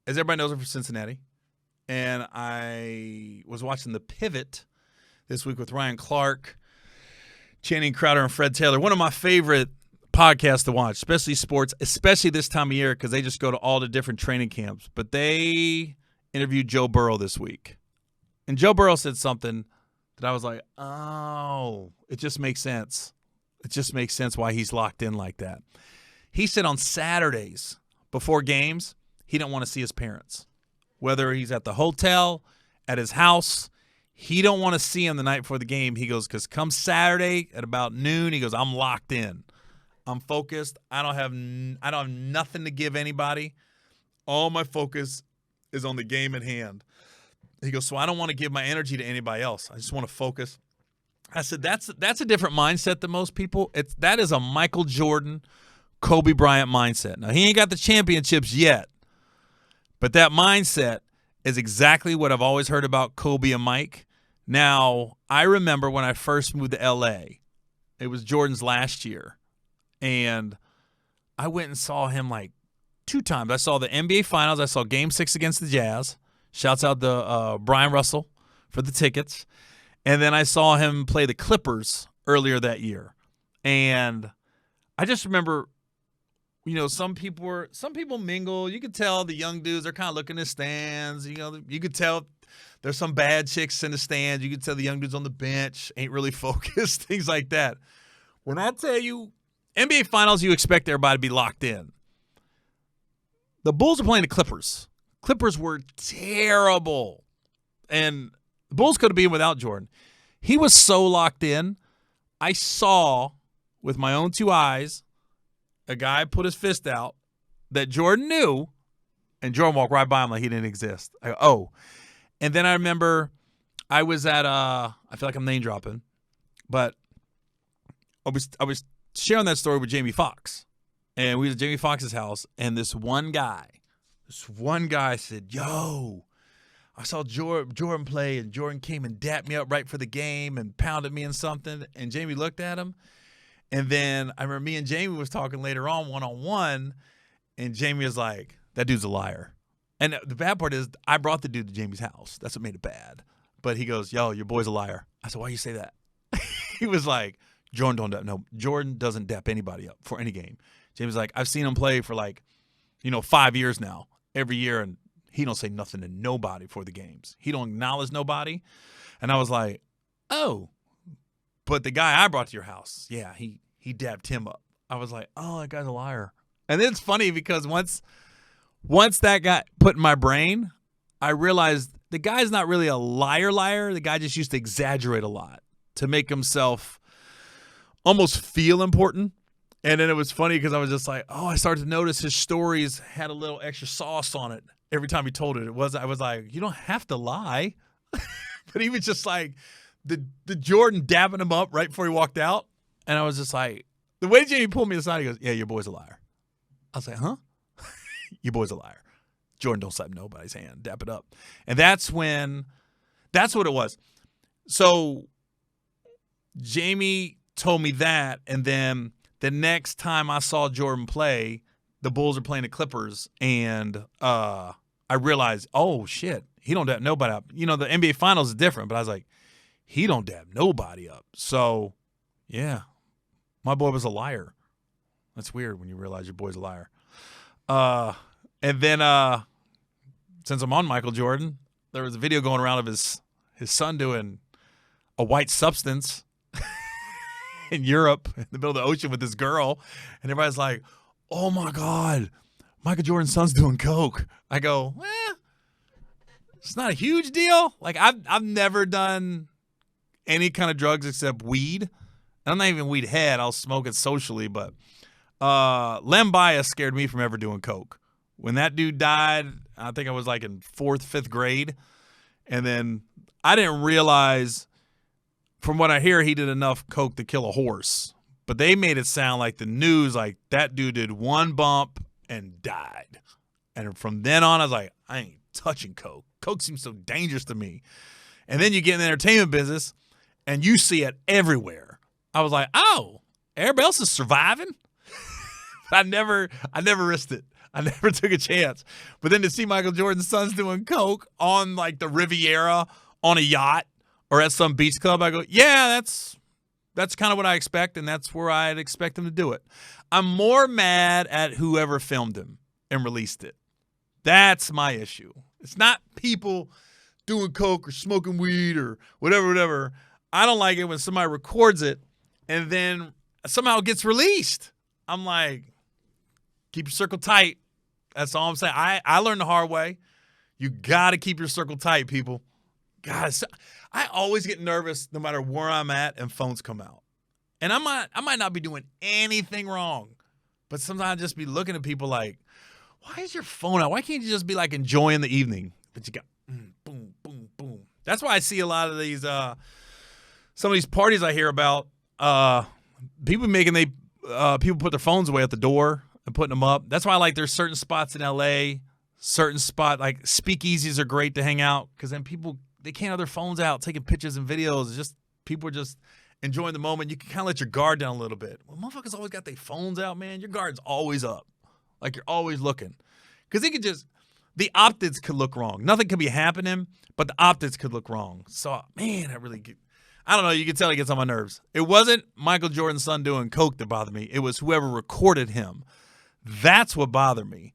as everybody knows, I'm from Cincinnati. And I was watching The Pivot this week with Ryan Clark, Channing Crowder, and Fred Taylor. One of my favorite podcasts to watch, especially sports, especially this time of year because they just go to all the different training camps. But they interviewed Joe Burrow this week. And Joe Burrow said something that I was like, oh, it just makes sense. It just makes sense why he's locked in like that. He said on Saturdays before games, he didn't want to see his parents. Whether he's at the hotel, at his house, he don't want to see him the night before the game. He goes, because come Saturday at about noon, he goes, I'm locked in. I'm focused. I don't have nothing to give anybody. All my focus is on the game at hand. He goes, so I don't want to give my energy to anybody else. I just want to focus. I said, that's a different mindset than most people. That is a Michael Jordan, Kobe Bryant mindset. Now, he ain't got the championships yet, but that mindset is exactly what I've always heard about Kobe and Mike. Now, I remember when I first moved to L.A., it was Jordan's last year, and I went and saw him like 2 times. I saw the NBA Finals. I saw Game 6 against the Jazz. Shouts out to Brian Russell for the tickets. And then I saw him play the Clippers earlier that year. And I just remember, some people mingle. You could tell the young dudes are kind of looking at the stands. You could tell there's some bad chicks in the stands. You could tell the young dudes on the bench ain't really focused, things like that. When I tell you, NBA Finals, you expect everybody to be locked in. The Bulls are playing the Clippers. Clippers were terrible. And the Bulls could have been without Jordan. He was so locked in. I saw with my own 2 eyes a guy put his fist out that Jordan knew, and Jordan walked right by him like he didn't exist. I go, oh. And then I remember I was at I feel like I'm name dropping, but I was sharing that story with Jamie Foxx. And we was at Jamie Foxx's house, and this one guy said, yo, I saw Jordan play, and Jordan came and dapped me up right for the game and pounded me in something. And Jamie looked at him. And then I remember me and Jamie was talking later on one-on-one, and Jamie was like, that dude's a liar. And the bad part is I brought the dude to Jamie's house. That's what made it bad. But he goes, yo, your boy's a liar. I said, why you say that? He was like, Jordan doesn't dap anybody up for any game. Jamie's like, I've seen him play for 5 years now, every year, and he don't say nothing to nobody for the games. He don't acknowledge nobody. And I was like, oh, but the guy I brought to your house, yeah, he dapped him up. I was like, oh, that guy's a liar. And then it's funny because once that got put in my brain, I realized the guy's not really a liar. The guy just used to exaggerate a lot to make himself almost feel important. And then it was funny because I was just like, oh, I started to notice his stories had a little extra sauce on it every time he told it. I was like, you don't have to lie. But he was just like the Jordan dabbing him up right before he walked out. And I was just like, the way Jamie pulled me aside, he goes, yeah, your boy's a liar. I was like, huh? Your boy's a liar. Jordan don't slap nobody's hand. Dap it up. And that's what it was. So Jamie told me that, and then the next time I saw Jordan play, the Bulls are playing the Clippers, and I realized, oh, shit, he don't dap nobody up. The NBA Finals is different, but I was like, he don't dap nobody up. So, yeah, my boy was a liar. That's weird when you realize your boy's a liar. And then since I'm on Michael Jordan, there was a video going around of his son doing a white substance in Europe in the middle of the ocean with this girl, and everybody's like, oh my God, Michael Jordan's son's doing coke. I go, it's not a huge deal. Like I've never done any kind of drugs except weed. I'm not even weed head. I'll smoke it socially, but Lem Bias scared me from ever doing coke. When that dude died, I think I was like in 4th, 5th grade, and then I didn't realize. From what I hear, he did enough coke to kill a horse. But they made it sound like the news, like that dude did one bump and died. And from then on, I was like, I ain't touching coke. Coke seems so dangerous to me. And then you get in the entertainment business, and you see it everywhere. I was like, oh, everybody else is surviving? I never risked it. I never took a chance. But then to see Michael Jordan's sons doing coke on like the Riviera on a yacht or at some beach club, I go, yeah, that's kind of what I expect, and that's where I'd expect them to do it. I'm more mad at whoever filmed him and released it. That's my issue. It's not people doing coke or smoking weed or whatever. I don't like it when somebody records it and then somehow it gets released. I'm like, keep your circle tight. That's all I'm saying. I learned the hard way. You got to keep your circle tight, people. God, I always get nervous no matter where I'm at and phones come out. And I might not be doing anything wrong, but sometimes I just be looking at people like, why is your phone out? Why can't you just be like enjoying the evening? But you got boom, boom, boom. That's why I see a lot of these, some of these parties I hear about, people people put their phones away at the door and putting them up. That's why I like there's certain spots in LA, like speakeasies are great to hang out because then people, they can't have their phones out taking pictures and videos. It's just people are just enjoying the moment. You can kind of let your guard down a little bit. Well, motherfuckers always got their phones out, man. Your guard's always up. Like you're always looking. Because the optics could look wrong. Nothing could be happening, but the optics could look wrong. So, man, I don't know. You can tell it gets on my nerves. It wasn't Michael Jordan's son doing coke that bothered me. It was whoever recorded him. That's what bothered me.